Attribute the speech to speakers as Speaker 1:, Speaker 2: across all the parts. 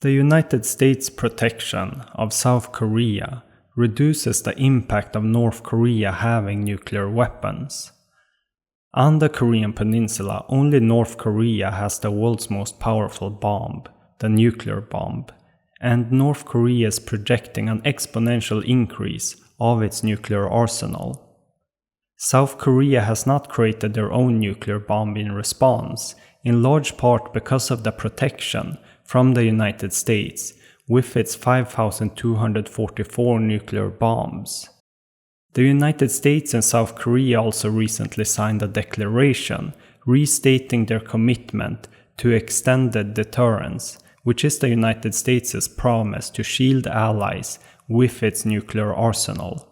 Speaker 1: The United States' protection of South Korea reduces the impact of North Korea having nuclear weapons. On the Korean peninsula, only North Korea has the world's most powerful bomb, the nuclear bomb, and North Korea is projecting an exponential increase of its nuclear arsenal. South Korea has not created their own nuclear bomb in response, in large part because of the protection from the United States with its 5,244 nuclear bombs. The United States and South Korea also recently signed a declaration restating their commitment to extended deterrence, which is the United States' promise to shield allies with its nuclear arsenal.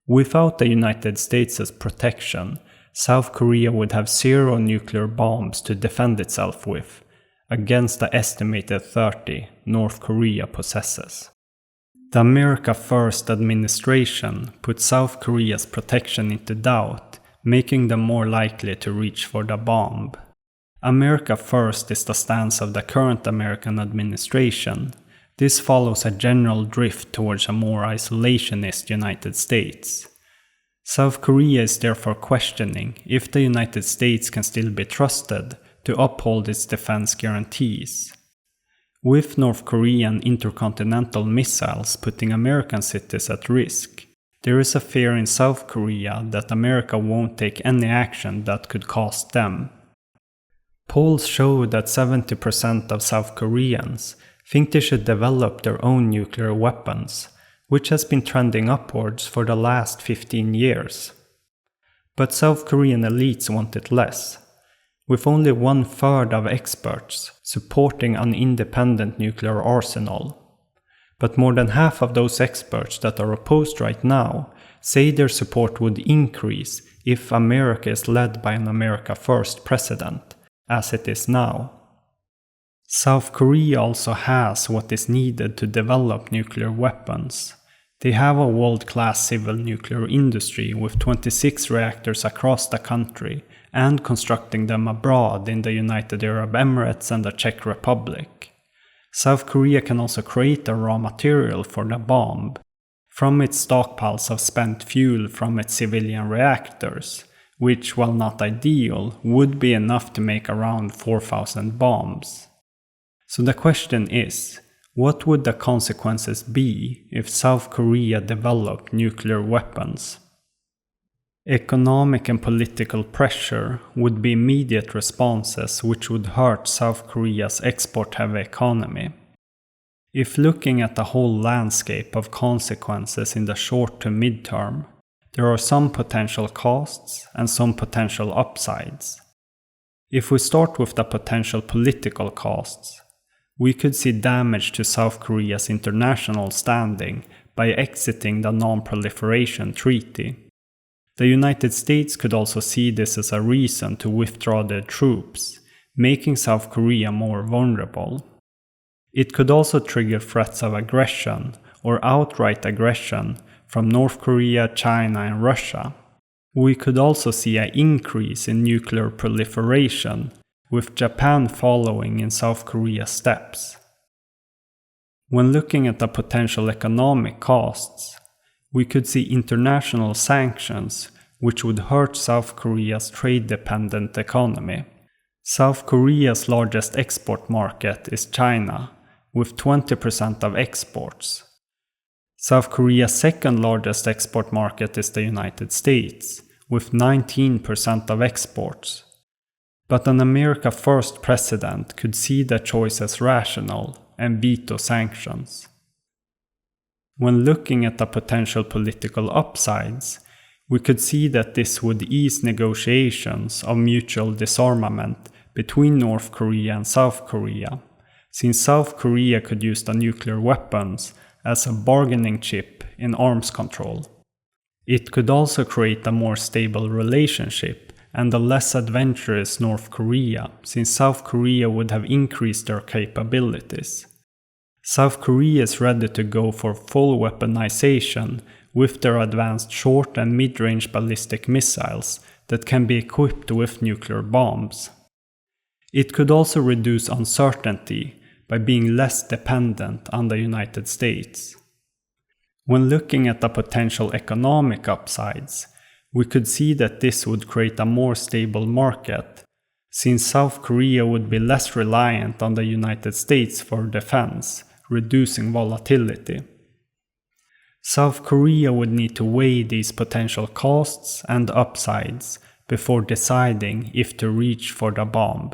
Speaker 1: Without the United States' protection, South Korea would have 0 nuclear bombs to defend itself with, against the estimated 30 North Korea possesses. The America First administration put South Korea's protection into doubt, making them more likely to reach for the bomb. America First is the stance of the current American administration. This follows a general drift towards a more isolationist United States. South Korea is therefore questioning if the United States can still be trusted to uphold its defense guarantees. With North Korean intercontinental missiles putting American cities at risk, there is a fear in South Korea that America won't take any action that could cost them. Polls show that 70% of South Koreans think they should develop their own nuclear weapons, which has been trending upwards for the last 15 years. But South Korean elites want it less, with only 1/3 of experts supporting an independent nuclear arsenal. But more than half of those experts that are opposed right now say their support would increase if America is led by an America First president, as it is now. South Korea also has what is needed to develop nuclear weapons. They have a world-class civil nuclear industry with 26 reactors across the country and constructing them abroad in the United Arab Emirates and the Czech Republic. South Korea can also create the raw material for the bomb from its stockpiles of spent fuel from its civilian reactors, which, while not ideal, would be enough to make around 4,000 bombs. So the question is, what would the consequences be if South Korea developed nuclear weapons? Economic and political pressure would be immediate responses which would hurt South Korea's export-heavy economy. If looking at the whole landscape of consequences in the short to mid-term, there are some potential costs and some potential upsides. If we start with the potential political costs, we could see damage to South Korea's international standing by exiting the Non-Proliferation Treaty. The United States could also see this as a reason to withdraw their troops, making South Korea more vulnerable. It could also trigger threats of aggression or outright aggression from North Korea, China, and Russia. We could also see an increase in nuclear proliferation, with Japan following in South Korea's steps. When looking at the potential economic costs, we could see international sanctions which would hurt South Korea's trade-dependent economy. South Korea's largest export market is China, with 20% of exports. South Korea's second largest export market is the United States, with 19% of exports. But an America First president could see the choice as rational and veto sanctions. When looking at the potential political upsides, we could see that this would ease negotiations of mutual disarmament between North Korea and South Korea, since South Korea could use the nuclear weapons as a bargaining chip in arms control. It could also create a more stable relationship and a less adventurous North Korea, since South Korea would have increased their capabilities. South Korea is ready to go for full weaponization with their advanced short and mid-range ballistic missiles that can be equipped with nuclear bombs. It could also reduce uncertainty by being less dependent on the United States. When looking at the potential economic upsides, we could see that this would create a more stable market, since South Korea would be less reliant on the United States for defense, reducing volatility. South Korea would need to weigh these potential costs and upsides before deciding if to reach for the bomb.